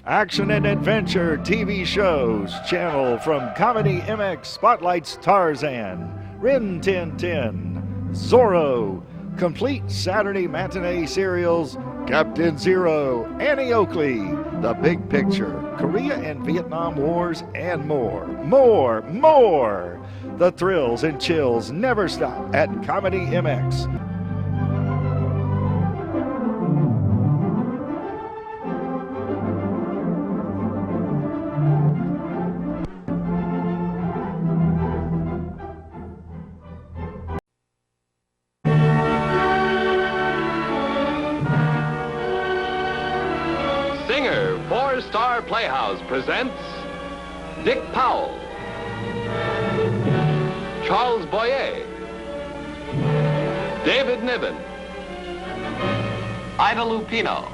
Action and adventure TV shows channel from ComedyMX spotlights Tarzan, Rin Tin Tin, Zorro, complete Saturday matinee serials Captain Zero, Annie Oakley, The Big Picture, Korea and Vietnam Wars, and more. More! The thrills and chills never stop at ComedyMX. Singer for Star Playhouse presents Dick Powell, Charles Boyer, David Niven, Ida Lupino.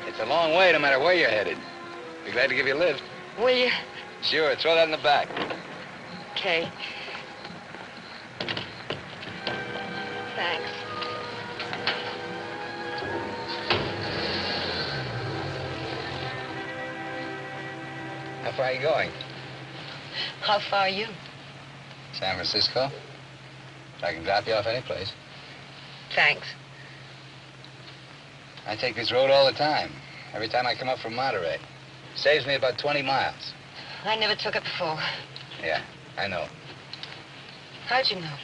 It's a long way no matter where you're headed. Be glad to give you a lift. Will you? Sure, throw that in the back. Okay. Thanks. How far are you going? How far are you? San Francisco. I can drop you off any place. Thanks. I take this road all the time. Every time I come up from Monterey. Saves me about 20 miles. I never took it before. Yeah, I know. How'd you know?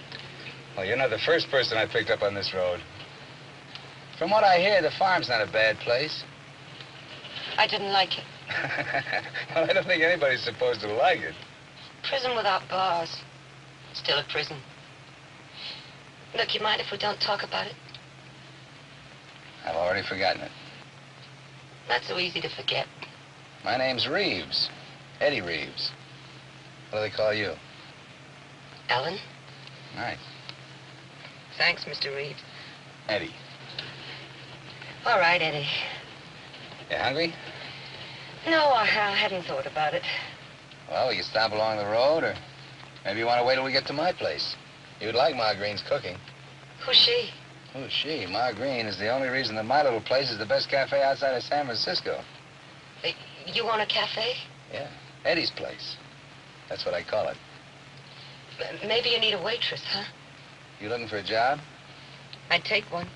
Well, you're not the first person I picked up on this road. From what I hear, the farm's not a bad place. I didn't like it. Well, I don't think anybody's supposed to like it. Prison without bars. Still a prison. Look, you mind if we don't talk about it? I've already forgotten it. Not so easy to forget. My name's Reeves. Eddie Reeves. What do they call you? Ellen? Nice. Thanks, Mr. Reeves. Eddie. All right, Eddie. You hungry? No, I hadn't thought about it. Well, we can stop along the road, or maybe you want to wait till we get to my place. You'd like Ma Green's cooking. Who's she? Who's she? Ma Green is the only reason that my little place is the best cafe outside of San Francisco. You own a cafe? Yeah, Eddie's place. That's what I call it. Maybe you need a waitress, huh? You looking for a job? I'd take one.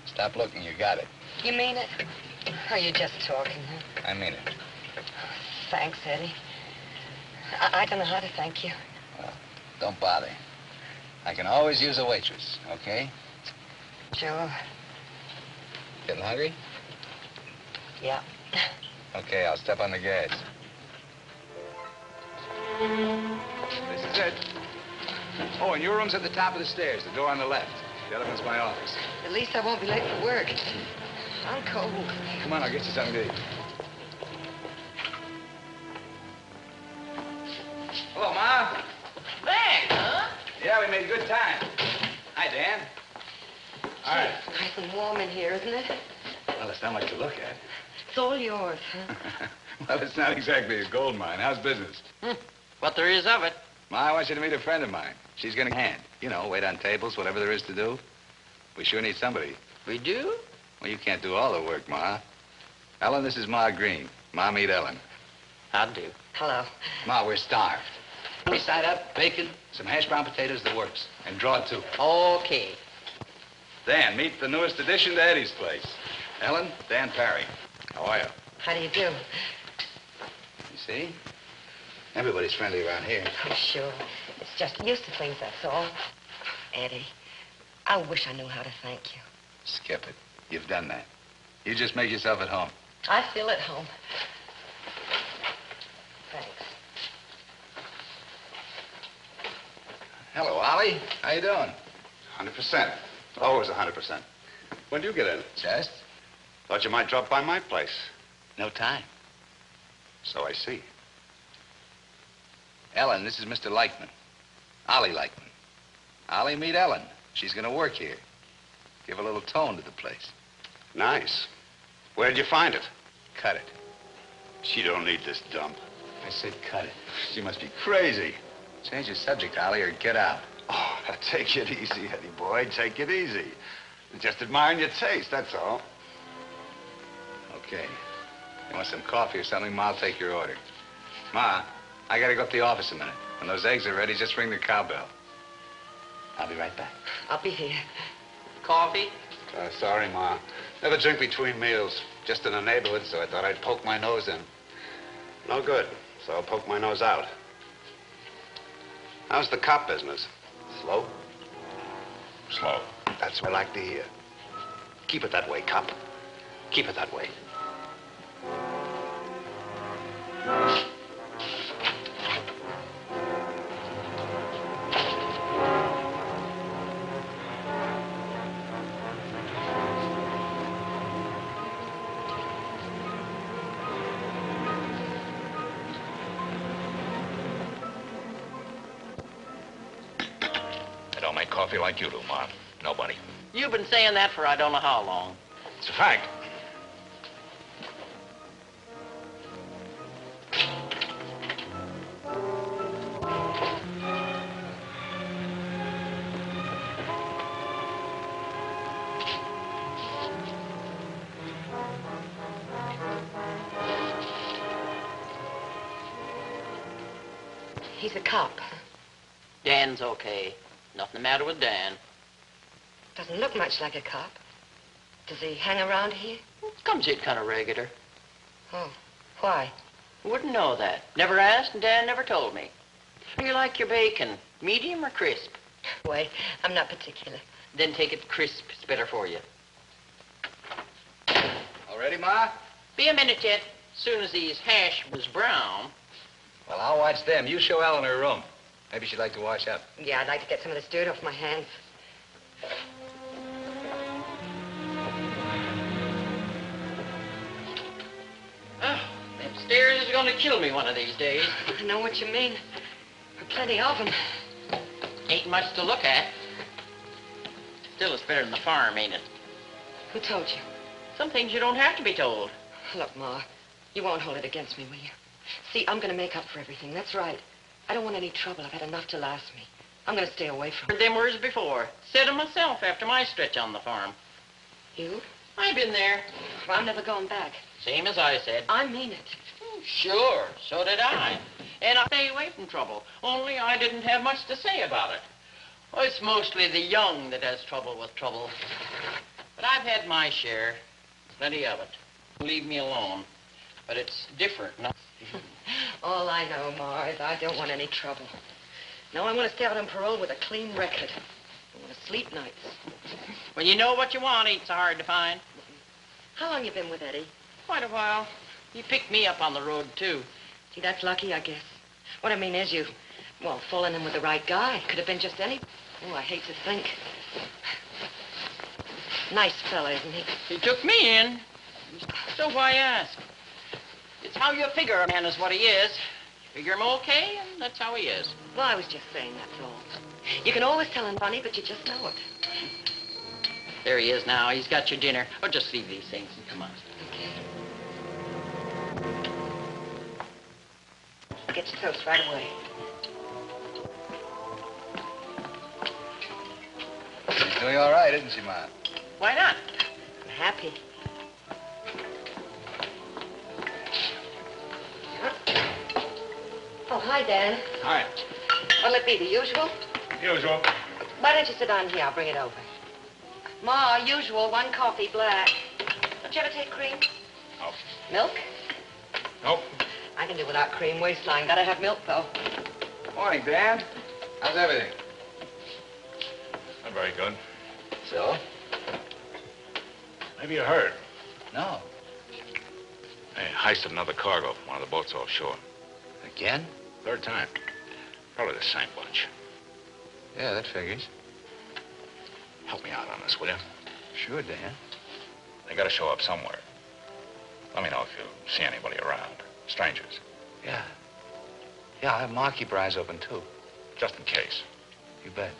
Stop looking, you got it. You mean it? Or you just talking, huh? I mean it. Thanks, Eddie. I don't know how to thank you. Well, don't bother. I can always use a waitress, okay? Sure. Getting hungry? Yeah. Okay, I'll step on the gas. This is it. Oh, and your room's at the top of the stairs, the door on the left. The other one's my office. At least I won't be late for work. I'm cold. Come on, I'll get you something to eat. Hello, Ma. Thanks, huh? Yeah, we made good time. Hi, Dan. All right. Nice and warm in here, isn't it? Well, it's not much to look at. It's all yours, huh? Well, it's not exactly a gold mine. How's business? What there is of it. Ma, I want you to meet a friend of mine. She's gonna hand. You know, wait on tables, whatever there is to do. We sure need somebody. We do? Well, you can't do all the work, Ma. Ellen, this is Ma Green. Ma, meet Ellen. How'd do. Hello. Ma, we're starved. We side up, bacon, some hash brown potatoes, the works. And draw two. Okay. Dan, meet the newest addition to Eddie's place. Ellen, Dan Parry. How are you? How do you do? You see? Everybody's friendly around here. Oh, sure. It's just used to things, that's all. Eddie, I wish I knew how to thank you. Skip it. You've done that. You just make yourself at home. I feel at home. Thanks. Hello, Ollie. How you doing? 100%. Always 100%. When do you get in? Just? Thought you might drop by my place. No time. So I see. Ellen, this is Mr. Leichman. Ollie Leichman. Ollie, meet Ellen. She's gonna work here. Give a little tone to the place. Nice. Where'd you find it? Cut it. She don't need this dump. I said cut it. She must be crazy. Change the subject, Ollie, or get out. Oh, now take it easy, Eddie boy. Take it easy. Just admiring your taste, that's all. Okay. You want some coffee or something? Ma'll take your order. Ma, I gotta go up to the office a minute. When those eggs are ready, just ring the cowbell. I'll be right back. I'll be here. Coffee? Sorry, Ma. Never drink between meals. Just in the neighborhood, so I thought I'd poke my nose in. No good, so I'll poke my nose out. How's the cop business? Slow? Slow. That's what I like to hear. Keep it that way, cop. Keep it that way. I don't make coffee like you do, Ma. Nobody. You've been saying that for I don't know how long. It's a fact. He's a cop. Dan's okay. Nothing the matter with Dan. Doesn't look much like a cop. Does he hang around here? Comes in kind of regular. Oh, why? Wouldn't know that. Never asked, and Dan never told me. How do you like your bacon? Medium or crisp? Wait, I'm not particular. Then take it crisp. It's better for you. All ready, Ma? Be a minute yet. Soon as these hash was brown. Well, I'll watch them. You show Ellen her room. Maybe she'd like to wash up. Yeah, I'd like to get some of this dirt off my hands. Oh, them stairs is gonna kill me one of these days. I know what you mean. There are plenty of them. Ain't much to look at. Still, it's better than the farm, ain't it? Who told you? Some things you don't have to be told. Look, Ma, you won't hold it against me, will you? See, I'm gonna make up for everything. That's right. I don't want any trouble. I've had enough to last me. I'm gonna stay away from Heard them words before. Said 'em myself after my stretch on the farm. you. I've been there. I'm never going back. Same as I said. I mean it. Sure, so did I. And I stay away from trouble. Only I didn't have much to say about it. Well, it's mostly the young that has trouble with trouble. But I've had my share. Plenty of it. Leave me alone. But it's different now. All I know, Ma, is I don't want any trouble. No, I want to stay out on parole with a clean record. I want to sleep nights. When you know what you want, ain't so hard to find. How long you been with Eddie? Quite a while. He picked me up on the road, too. See, that's lucky, I guess. What I mean is you, well, fallen in with the right guy. Could have been just any... Oh, I hate to think. Nice fella, isn't he? He took me in. So why ask? It's how you figure a man is what he is. You figure him okay, and that's how he is. Well, I was just saying, that's all. You can always tell him funny, but you just know it. There he is now. He's got your dinner. Or just leave these things and come on. Okay. I'll get your toast right away. She's doing all right, isn't she, Ma? Why not? I'm happy. Oh, hi, Dan. Hi. What'll it be, the usual? Usual. Why don't you sit down here? I'll bring it over. Ma, usual, 1 coffee, black. Don't you ever take cream? Nope. Milk? Nope. I can do without cream. Waistline. Gotta have milk, though. Morning, Dan. How's everything? Not very good. So? Maybe you heard. No. They heisted another cargo from one of the boats offshore. Again? 3rd time. Probably the same bunch. Yeah, that figures. Help me out on this, will you? Sure, Dan. They gotta show up somewhere. Let me know if you see anybody around. Strangers. Yeah. Yeah, I'll have Ma keep her eyes open, too. Just in case. You bet.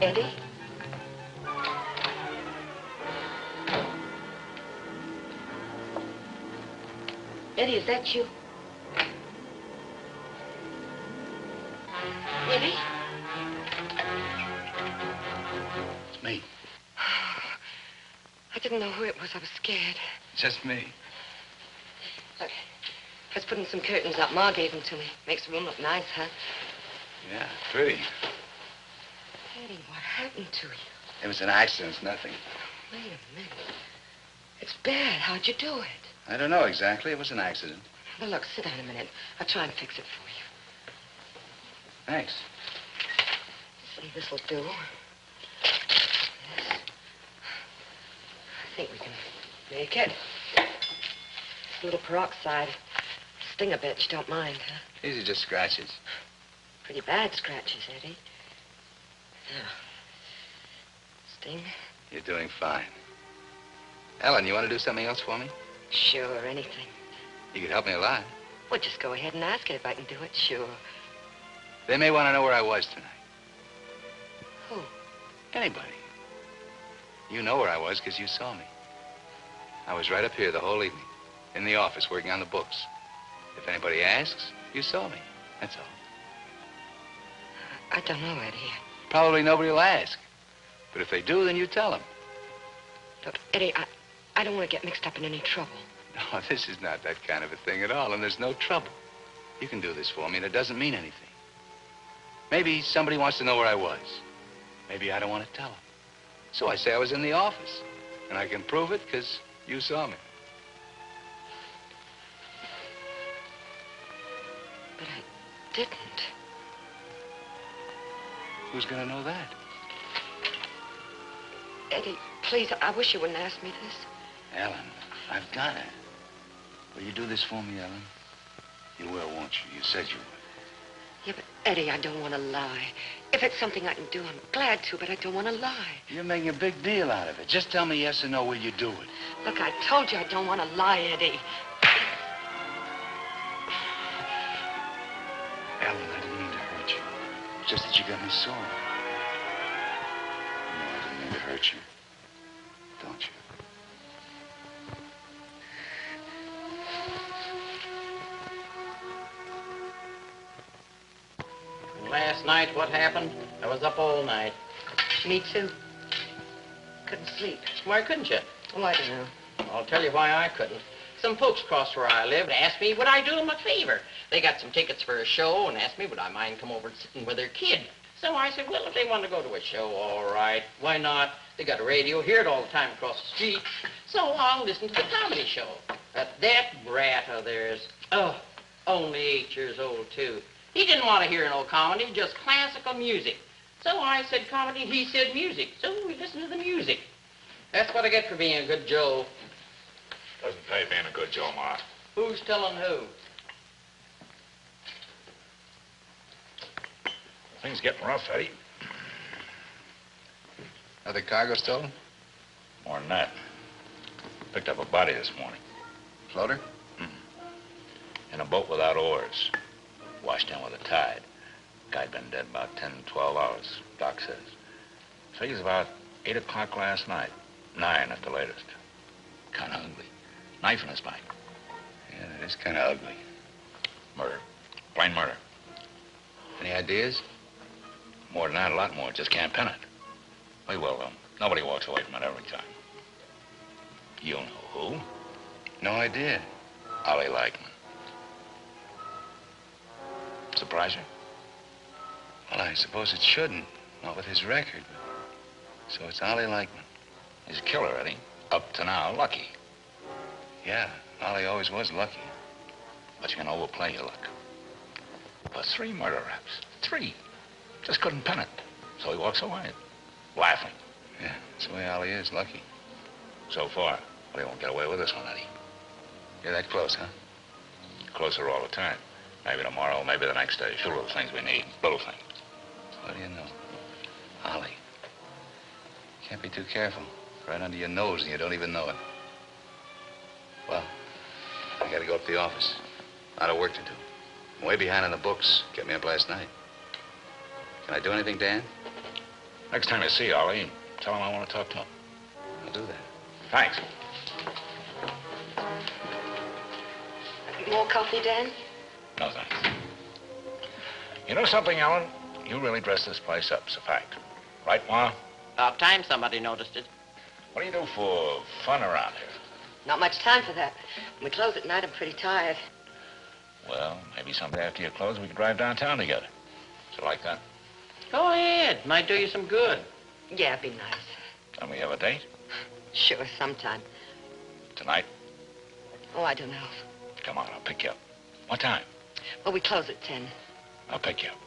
Eddie? Eddie, is that you? Eddie? It's me. I didn't know who it was. I was scared. Just me. Look, I was putting some curtains up. Ma gave them to me. Makes the room look nice, huh? Yeah, pretty. Eddie, what happened to you? It was an accident, it's nothing. Wait a minute. It's bad. How'd you do it? I don't know exactly. It was an accident. Well, look, sit down a minute. I'll try and fix it for you. Thanks. See, this'll do. Yes. I think we can make it. A little peroxide. Sting a bit. You don't mind, huh? These are just scratches. Pretty bad scratches, Eddie. Now, sting? You're doing fine. Ellen, you want to do something else for me? Sure, anything. You could help me a lot. Well, just go ahead and ask it if I can do it. Sure. They may want to know where I was tonight. Who? Anybody. You know where I was because you saw me. I was right up here the whole evening, in the office, working on the books. If anybody asks, you saw me. That's all. I don't know, Eddie. Probably nobody will ask. But if they do, then you tell them. Look, Eddie, I don't want to get mixed up in any trouble. No, this is not that kind of a thing at all, and there's no trouble. You can do this for me, and it doesn't mean anything. Maybe somebody wants to know where I was. Maybe I don't want to tell them. So I say I was in the office, and I can prove it because you saw me. But I didn't. Who's going to know that? Eddie, please, I wish you wouldn't ask me this. Ellen, I've got it. Will you do this for me, Ellen? You will, won't you? You said you would. Yeah, but Eddie, I don't want to lie. If it's something I can do, I'm glad to, but I don't want to lie. You're making a big deal out of it. Just tell me yes or no, will you do it? Look, I told you I don't want to lie, Eddie. Ellen, I didn't mean to hurt you. It's just that you got me sore. No, I didn't mean to hurt you. Don't you? Last night, what happened? I was up all night. Me too. Couldn't sleep. Why couldn't you? Oh, I don't know. I'll tell you why I couldn't. Some folks across where I live asked me would I do them a favor. They got some tickets for a show and asked me would I mind come over and sitting with their kid. So I said, well, if they want to go to a show, all right. Why not? They got a radio, hear it all the time across the street. So I'll listen to the comedy show. But that brat of theirs, oh, only 8 years old, too. He didn't want to hear no comedy, just classical music. So I said comedy, he said music. So we listened to the music. That's what I get for being a good Joe. Doesn't pay being a good Joe, Ma. Who's telling who? Things getting rough, Eddie. Another cargo stolen? More than that. Picked up a body this morning. Floater? In a boat without oars. Washed in with the tide. Guy'd been dead about 10, 12 hours, Doc says. Figures about 8 o'clock last night. 9 at the latest. Kind of ugly. Knife in his back. Yeah, that is kind of ugly. Murder. Plain murder. Any ideas? More than that, a lot more. Just can't pin it. We will, though. Nobody walks away from it every time. You know who? No idea. Ollie Lackman. Surprise you? Well, I suppose it shouldn't. Not with his record. So it's Ollie Lightman. He's a killer, Eddie. Up to now, lucky. Yeah, Ollie always was lucky. But you can overplay your luck. For 3 murder raps. 3. Just couldn't pin it. So he walks away, laughing. Yeah, that's the way Ollie is, lucky. So far, but he won't get away with this one, Eddie. You're that close, huh? Closer all the time. Maybe tomorrow, maybe the next day. Few little things we need. Little things. What do you know? Ollie. Can't be too careful. Right under your nose and you don't even know it. Well, I gotta go up to the office. A lot of work to do. I'm way behind on the books. Kept me up last night. Can I do anything, Dan? Next time you see Ollie, tell him I want to talk to him. I'll do that. Thanks. More coffee, Dan? No, thanks. You know something, Ellen? You really dressed this place up, it's a fact. Right, Ma? About time somebody noticed it. What do you do for fun around here? Not much time for that. When we close at night, I'm pretty tired. Well, maybe someday after you close, we could drive downtown together. Is it like that? Go ahead. Might do you some good. Yeah, it'd be nice. Can we have a date? Sure, sometime. Tonight? Oh, I don't know. Come on, I'll pick you up. What time? Well, we close at 10. I'll pick you up.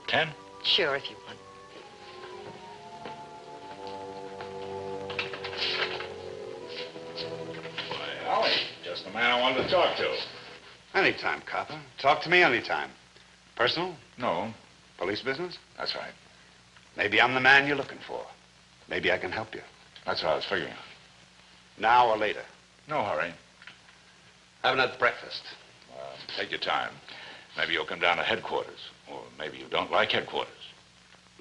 10? Sure, if you want. Why, Ollie, just the man I wanted to talk to. Anytime, copper. Talk to me anytime. Personal? No, Police business? that's right. Maybe I'm the man you're looking for. Maybe I can help you. That's what I was figuring. Now or later. No hurry. Haven't had breakfast. Take your time. Maybe you'll come down to headquarters. Or maybe you don't like headquarters.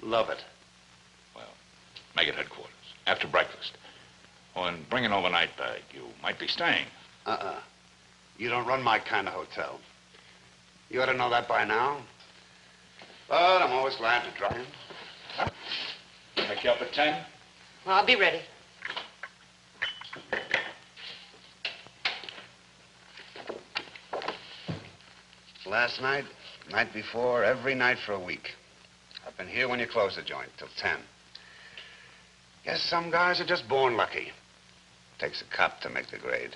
Love it. Well, make it headquarters. After breakfast. Oh, and bring an overnight bag. You might be staying. You don't run my kind of hotel. You ought to know that by now. But I'm always glad to drop in. Huh? Pick you up at 10? Well, I'll be ready. Last night, night before, every night for a week. I've been here when you close the joint, till 10. Guess some guys are just born lucky. Takes a cop to make the grade.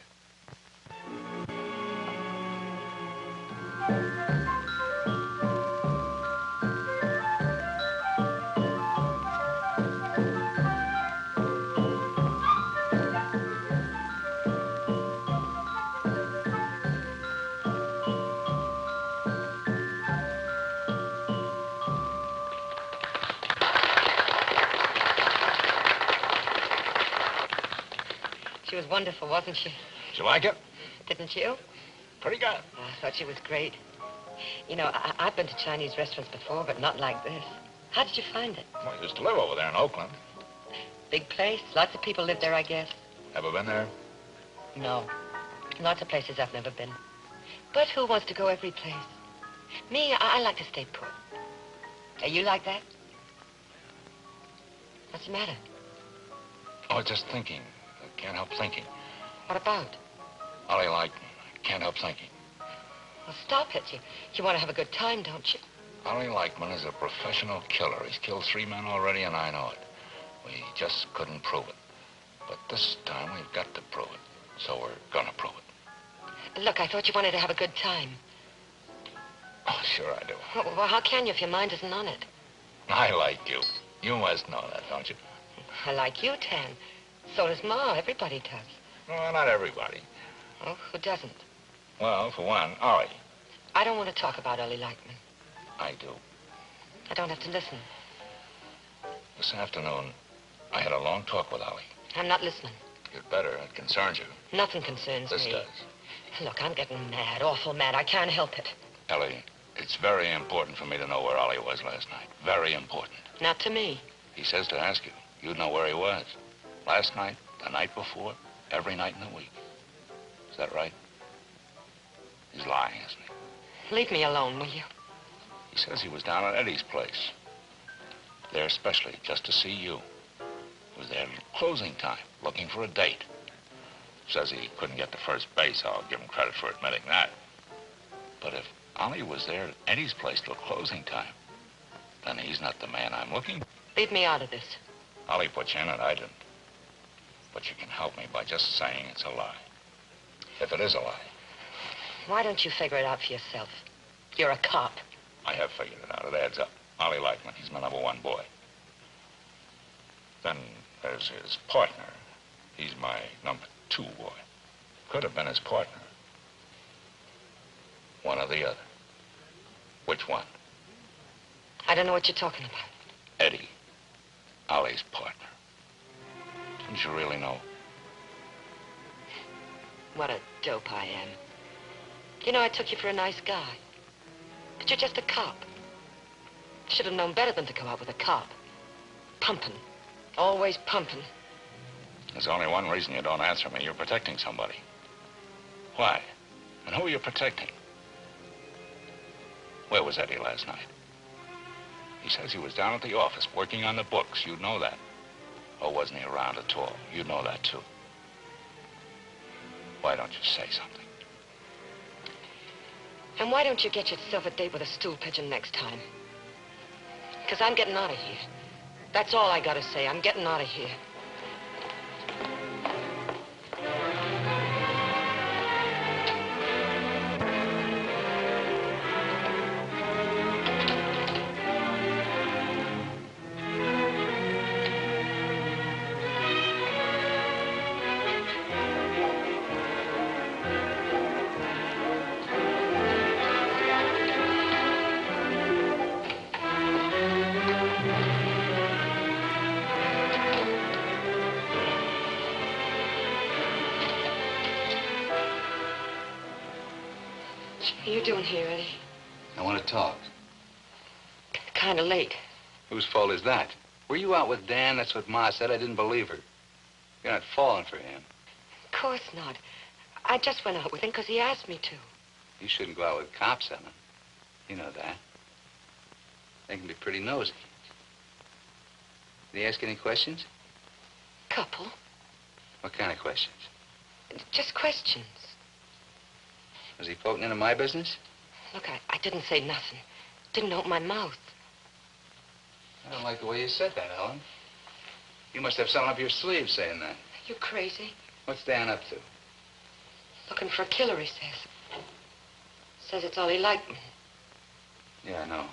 She was wonderful, wasn't she? Did you like it? Didn't you? Pretty good. Oh, I thought she was great. You know, I've been to Chinese restaurants before, but not like this. How did you find it? Well, I used to live over there in Oakland. Big place? Lots of people live there, I guess. Ever been there? No. Lots of places I've never been. But who wants to go every place? Me, I like to stay put. Are you like that? What's the matter? Oh, just thinking. I can't help thinking. What about? Ollie Lightman. I can't help thinking. Well, stop it. You want to have a good time, don't you? Ollie Lightman is a professional killer. He's killed 3 men already, and I know it. We just couldn't prove it. But this time, we've got to prove it. So we're gonna prove it. Look, I thought you wanted to have a good time. Oh, sure I do. Well, how can you if your mind isn't on it? I like you. You must know that, don't you? I like you, Tan. So does Ma. Everybody does. Well, not everybody. Oh, who doesn't? Well, for one, Ollie. I don't want to talk about Ollie Lightman. I do. I don't have to listen. This afternoon, I had a long talk with Ollie. I'm not listening. You'd better. It concerns you. Nothing concerns This me. does. Look, I'm getting mad, awful mad. I can't help it. Ellie, it's very important for me to know where Ollie was last night. Very important. Not to me. He says to ask you. You'd know where he was. Last night, the night before, every night in the week. Is that right? He's lying, isn't he? Leave me alone, will you? He says he was down at Eddie's place. There especially, just to see you. He was there at closing time, looking for a date. Says he couldn't get to first base. I'll give him credit for admitting that. But if Ollie was there at Eddie's place till closing time, Then he's not the man I'm looking. Leave me out of this. Ollie put you in it, I didn't. But you can help me by just saying it's a lie. If it is a lie. Why don't you figure it out for yourself? You're a cop. I have figured it out. It adds up. Ollie Lightman, he's my #1 boy. Then there's his partner. He's my #2 boy. Could have been his partner. One or the other. Which one? I don't know what you're talking about. Eddie. Ollie's partner. Didn't you really know? What a dope I am. You know, I took you for a nice guy. But you're just a cop. Should have known better than to go out with a cop. Pumping. Always pumping. There's only one reason you don't answer me. You're protecting somebody. Why? And who are you protecting? Where was Eddie last night? He says he was down at the office working on the books. You'd know that. Or wasn't he around at all? You'd know that, too. Why don't you say something? And why don't you get yourself a date with a stool pigeon next time? Because I'm getting out of here. That's all I gotta say. I'm getting out of here. What are you doing here, Eddie? I want to talk. Kind of late. Whose fault is that? Were you out with Dan? That's what Ma said. I didn't believe her. You're not falling for him. Of course not. I just went out with him because he asked me to. You shouldn't go out with cops, Ellen. You know that. They can be pretty nosy. Did he ask any questions? Couple. What kind of questions? Just questions. Was he poking into my business? Look, I didn't say nothing. Didn't open my mouth. I don't like the way you said that, Ellen. You must have something up your sleeve saying that. You crazy? What's Dan up to? Looking for a killer, he says. Says it's Ollie Lightman. Yeah, I know.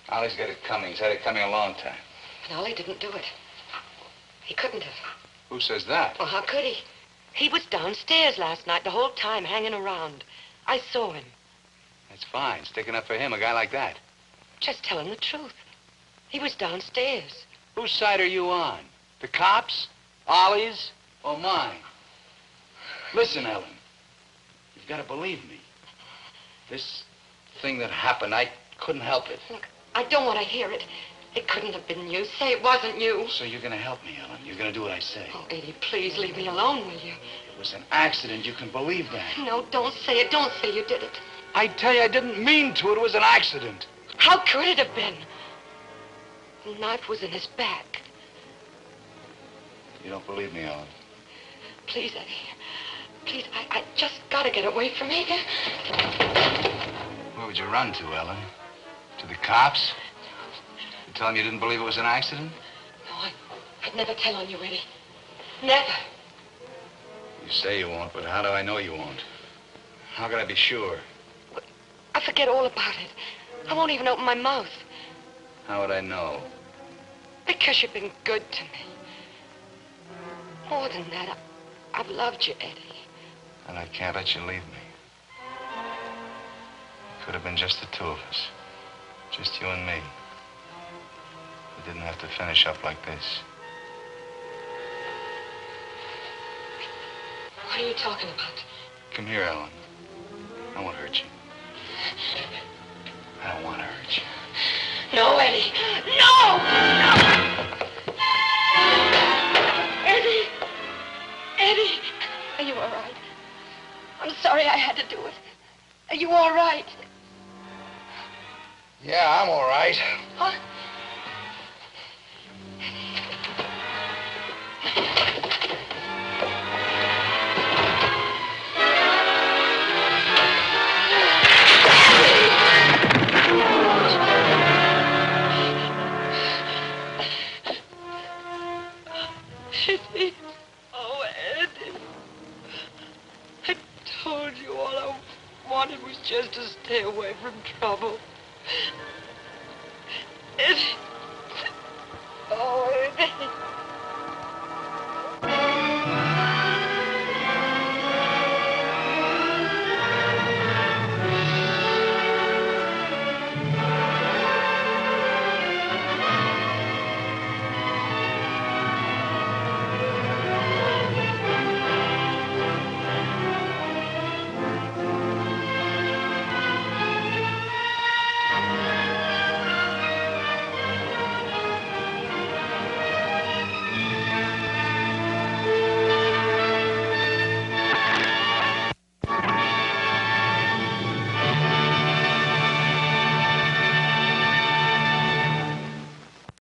Ollie's got it coming. He's had it coming a long time. But Ollie didn't do it. He couldn't have. Who says that? Well, how could he? He was downstairs last night, the whole time, hanging around. I saw him. That's fine. Sticking up for him, a guy like that. Just telling the truth. He was downstairs. Whose side are you on? The cops? Ollie's? Or mine? Listen, Ellen. You've got to believe me. This thing that happened, I couldn't help it. Look, I don't want to hear it. It couldn't have been you. Say it wasn't you. So you're going to help me, Ellen. You're going to do what I say. Oh, Eddie, please leave me alone, will you? It was an accident. You can believe that. No, don't say it. Don't say you did it. I tell you, I didn't mean to. It was an accident. How could it have been? The knife was in his back. You don't believe me, Ellen? Please, Eddie. Please, I just gotta get away from here. Where would you run to, Ellen? To the cops? You tell them you didn't believe it was an accident? No, I'd never tell on you, Eddie. Never. You say you won't, but how do I know you won't? How can I be sure? I forget all about it. I won't even open my mouth. How would I know? Because you've been good to me. More than that, I've loved you, Eddie. And I can't let you leave me. It could have been just the two of us. Just you and me. We didn't have to finish up like this. What are you talking about? Come here, Ellen. I won't hurt you. I don't want to hurt you. No, Eddie. No! No! Eddie! Eddie! Are you all right? I'm sorry I had to do it. Are you all right? Yeah, I'm all right. Huh?